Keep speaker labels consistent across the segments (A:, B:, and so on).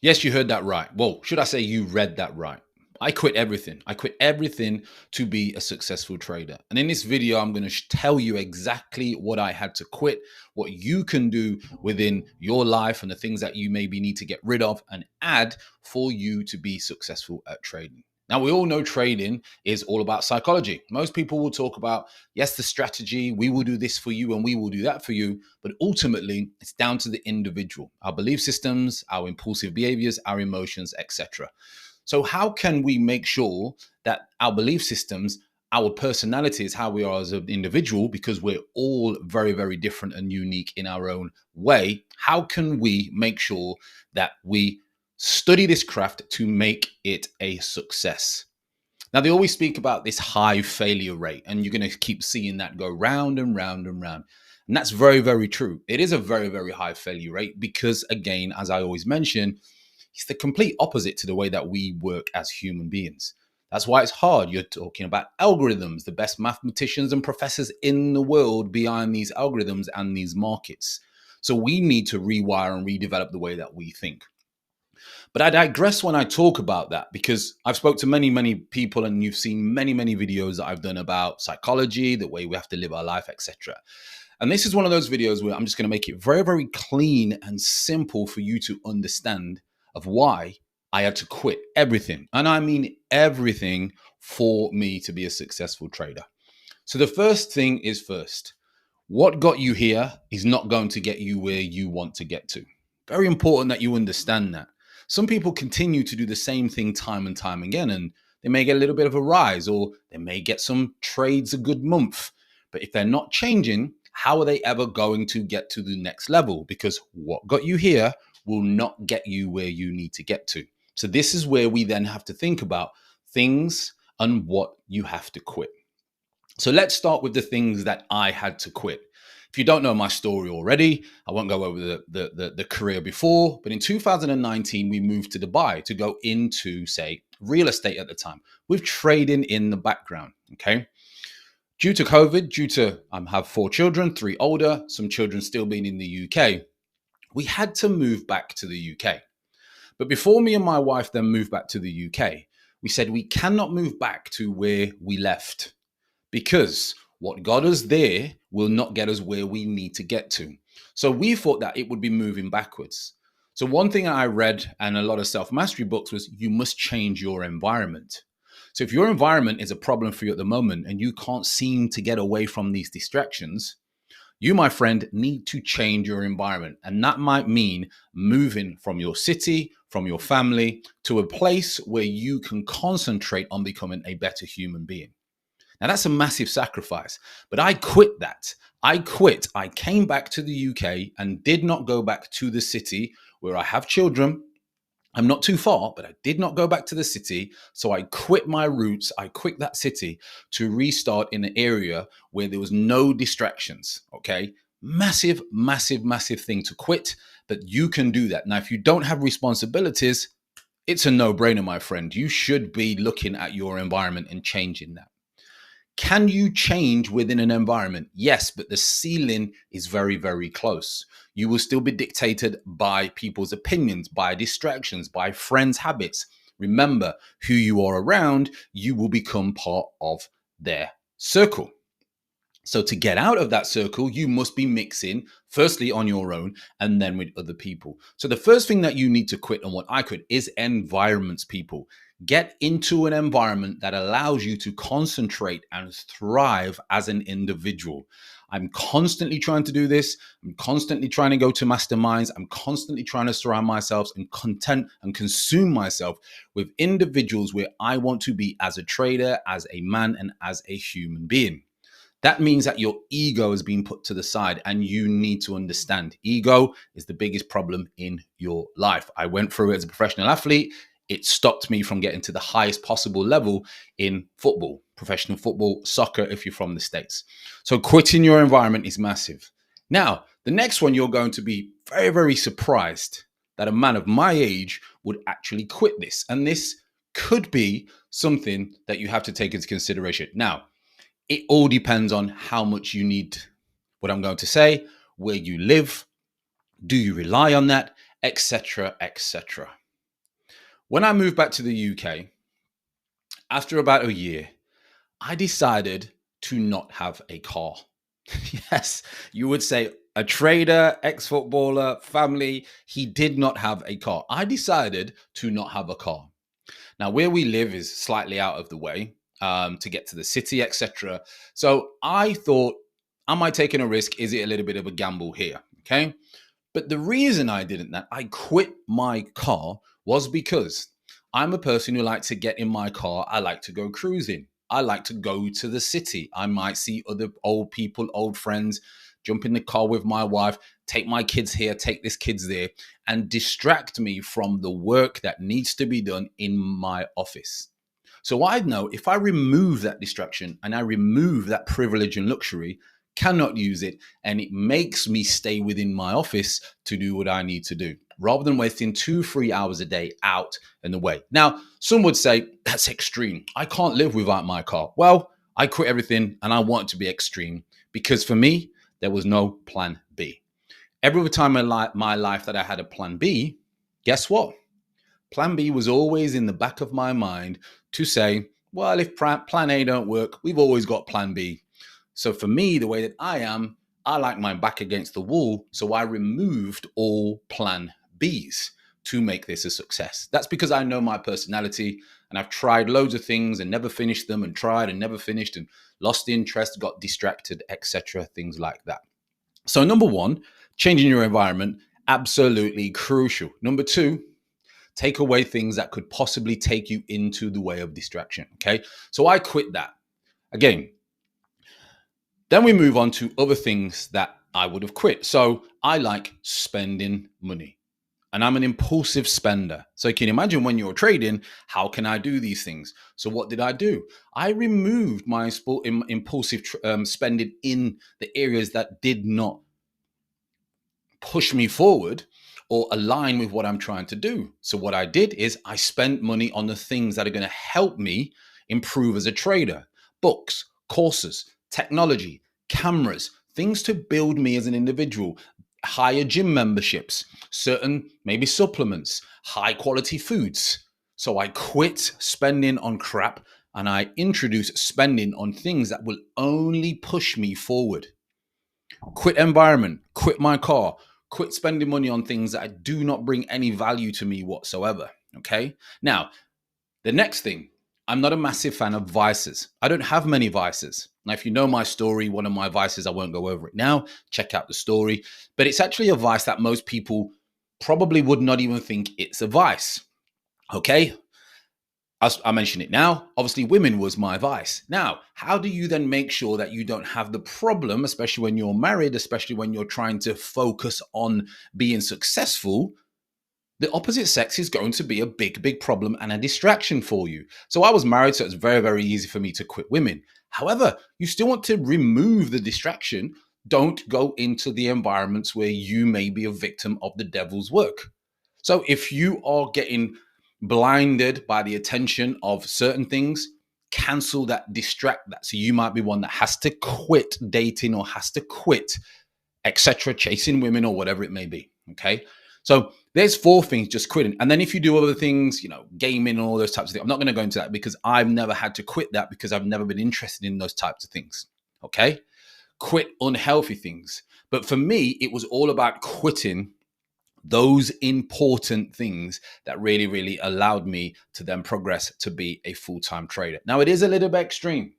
A: Yes, you heard that right. Well, should I say you read that right? I quit everything. I quit everything to be a successful trader. And in this video, I'm going to tell you exactly what I had to quit, what you can do within your life, and the things that you maybe need to get rid of and add for you to be successful at trading. Now, we all know trading is all about psychology. Most people will talk about, yes, the strategy, we will do this for you and we will do that for you. But ultimately, it's down to the individual, our belief systems, our impulsive behaviors, our emotions, etc. So, how can we make sure that our belief systems, our personalities, how we are as an individual, because we're all very, very different and unique in our own way, how can we make sure that we study this craft to make it a success? Now, they always speak about this high failure rate, and you're going to keep seeing that go round and round and round. And that's very, very true. It is a very, very high failure rate because, again, as I always mention, it's the complete opposite to the way that we work as human beings. That's why it's hard. You're talking about algorithms, the best mathematicians and professors in the world behind these algorithms and these markets. So we need to rewire and redevelop the way that we think. But I digress when I talk about that because I've spoke to many, many people and you've seen many, many videos that I've done about psychology, the way we have to live our life, etc. And this is one of those videos where I'm just going to make it very, very clean and simple for you to understand of why I had to quit everything. And I mean everything for me to be a successful trader. So the first thing is first, what got you here is not going to get you where you want to get to. Very important that you understand that. Some people continue to do the same thing time and time again, and they may get a little bit of a rise or they may get some trades a good month. But if they're not changing, how are they ever going to get to the next level? Because what got you here will not get you where you need to get to. So this is where we then have to think about things and what you have to quit. So let's start with the things that I had to quit. If you don't know my story already, I won't go over the career before, but in 2019, we moved to Dubai to go into, say, real estate at the time, with trading in the background, okay? Due to COVID, due to I have 4 children, 3 older, some children still being in the UK, we had to move back to the UK. But before me and my wife then moved back to the UK, we said we cannot move back to where we left because what got us there will not get us where we need to get to. So we thought that it would be moving backwards. So one thing I read and a lot of self-mastery books was you must change your environment. So if your environment is a problem for you at the moment and you can't seem to get away from these distractions, you, my friend, need to change your environment. And that might mean moving from your city, from your family, to a place where you can concentrate on becoming a better human being. Now, that's a massive sacrifice, but I quit that. I quit. I came back to the UK and did not go back to the city where I have children. I'm not too far, but I did not go back to the city. So I quit my roots. I quit that city to restart in an area where there was no distractions. Okay. Massive, massive, massive thing to quit, but you can do that. Now, if you don't have responsibilities, it's a no-brainer, my friend. You should be looking at your environment and changing that. Can you change within an environment? Yes, but the ceiling is very, very close. You will still be dictated by people's opinions, by distractions, by friends' habits. Remember, who you are around, you will become part of their circle. So to get out of that circle, you must be mixing, firstly on your own and then with other people. So the first thing that you need to quit, and what I quit, is environments, people. Get into an environment that allows you to concentrate and thrive as an individual. I'm constantly trying to do this. I'm constantly trying to go to masterminds. I'm constantly trying to surround myself and content and consume myself with individuals where I want to be as a trader, as a man, and as a human being. That means that your ego has been put to the side, and you need to understand ego is the biggest problem in your life. I went through it as a professional athlete. It stopped me from getting to the highest possible level in football, professional football, soccer, if you're from the States. So quitting your environment is massive. Now, the next one, you're going to be very, very surprised that a man of my age would actually quit this. And this could be something that you have to take into consideration. Now, it all depends on how much you need what I'm going to say, where you live, do you rely on that, etc., etc. When I moved back to the UK, after about a year, I decided to not have a car. Yes, you would say a trader, ex footballer, family, he did not have a car. I decided to not have a car. Now, where we live is slightly out of the way to get to the city, etc. So I thought, am I taking a risk? Is it a little bit of a gamble here? Okay. But the reason I didn't that I quit my car was because I'm a person who likes to get in my car. I like to go cruising. I like to go to the city. I might see other old people, old friends, jump in the car with my wife, take my kids here, take this kids there, and distract me from the work that needs to be done in my office. So I know if I remove that distraction and I remove that privilege and luxury, cannot use it, and it makes me stay within my office to do what I need to do rather than wasting 2-3 hours a day out and away. Now, some would say that's extreme. I can't live without my car. Well, I quit everything and I want it to be extreme because for me, there was no plan B. Every time in my life that I had a plan B, guess what? Plan B was always in the back of my mind to say, well, if plan A don't work, we've always got plan B. So for me, the way that I am, I like my back against the wall. So I removed all plan Bs to make this a success. That's because I know my personality and I've tried loads of things and never finished them and tried and never finished and lost interest, got distracted, etc. Things like that. So number one, changing your environment, absolutely crucial. Number two, take away things that could possibly take you into the way of distraction. Okay. So I quit that. Again, then we move on to other things that I would have quit. So I like spending money and I'm an impulsive spender. So can you imagine when you're trading, how can I do these things? So what did I do? I removed my impulsive spending in the areas that did not push me forward or align with what I'm trying to do. So what I did is I spent money on the things that are going to help me improve as a trader. Books, courses, technology, cameras, things to build me as an individual, higher gym memberships, certain maybe supplements, high quality foods. So I quit spending on crap and I introduced spending on things that will only push me forward. Quit environment, quit my car, quit spending money on things that do not bring any value to me whatsoever. Okay. Now, the next thing, I'm not a massive fan of vices. I don't have many vices. Now, if you know my story, one of my vices, I won't go over it now. Check out the story. But it's actually a vice that most people probably would not even think it's a vice. Okay. I mention it now. Obviously, women was my vice. Now, how do you then make sure that you don't have the problem, especially when you're married, especially when you're trying to focus on being successful? The opposite sex is going to be a big, big problem and a distraction for you. So I was married, so it's very, very easy for me to quit women. However, you still want to remove the distraction. Don't go into the environments where you may be a victim of the devil's work. So if you are getting blinded by the attention of certain things, cancel that, distract that. So you might be one that has to quit dating or has to quit, etc., chasing women or whatever it may be. Okay. So there's 4 things, just quitting. And then if you do other things, gaming and all those types of things, I'm not going to go into that because I've never had to quit that because I've never been interested in those types of things. Okay. Quit unhealthy things. But for me, it was all about quitting those important things that really, really allowed me to then progress to be a full-time trader. Now, it is a little bit extreme.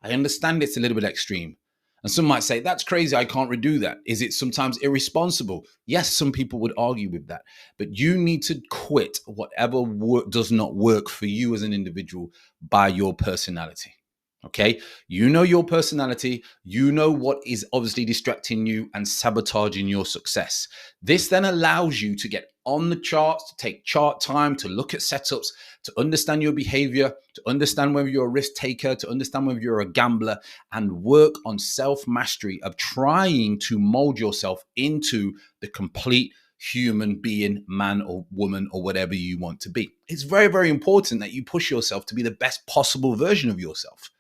A: I understand it's a little bit extreme. And some might say, that's crazy, I can't redo that. Is it sometimes irresponsible? Yes, some people would argue with that. But you need to quit whatever does not work for you as an individual by your personality. Okay, you know your personality, you know what is obviously distracting you and sabotaging your success. This then allows you to get on the charts, to take chart time, to look at setups, to understand your behavior, to understand whether you're a risk taker, to understand whether you're a gambler, and work on self-mastery of trying to mold yourself into the complete human being, man or woman or whatever you want to be. It's very, very important that you push yourself to be the best possible version of yourself.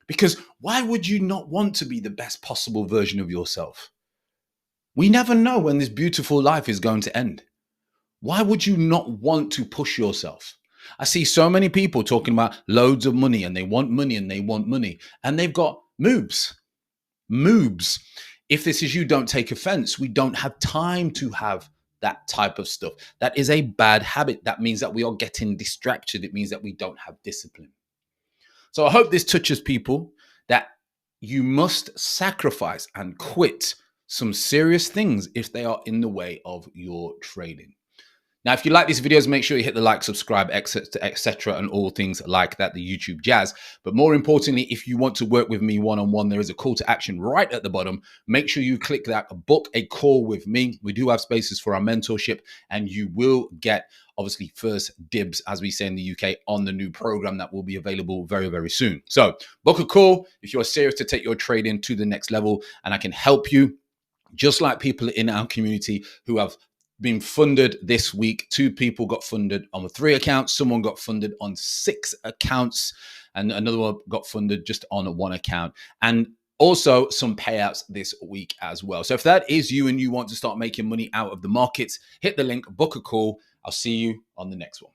A: Because why would you not want to be the best possible version of yourself? We never know when this beautiful life is going to end. Why would you not want to push yourself? I see so many people talking about loads of money and they want money and they want money and they've got moves. If this is you, don't take offense. We don't have time to have that type of stuff. That is a bad habit. That means that we are getting distracted. It means that we don't have discipline. So I hope this touches people, that you must sacrifice and quit some serious things if they are in the way of your trading. Now, if you like these videos, make sure you hit the like, subscribe, etc., and all things like that, the YouTube jazz. But more importantly, if you want to work with me one-on-one, there is a call to action right at the bottom. Make sure you click that, book a call with me. We do have spaces for our mentorship, and you will get, obviously, first dibs, as we say in the UK, on the new program that will be available very, very soon. So book a call if you're serious to take your trading to the next level, and I can help you. Just like people in our community who have been funded this week. 2 people got funded on 3 accounts. Someone got funded on 6 accounts. And another one got funded just on 1 account. And also some payouts this week as well. So if that is you and you want to start making money out of the markets, hit the link, book a call. I'll see you on the next one.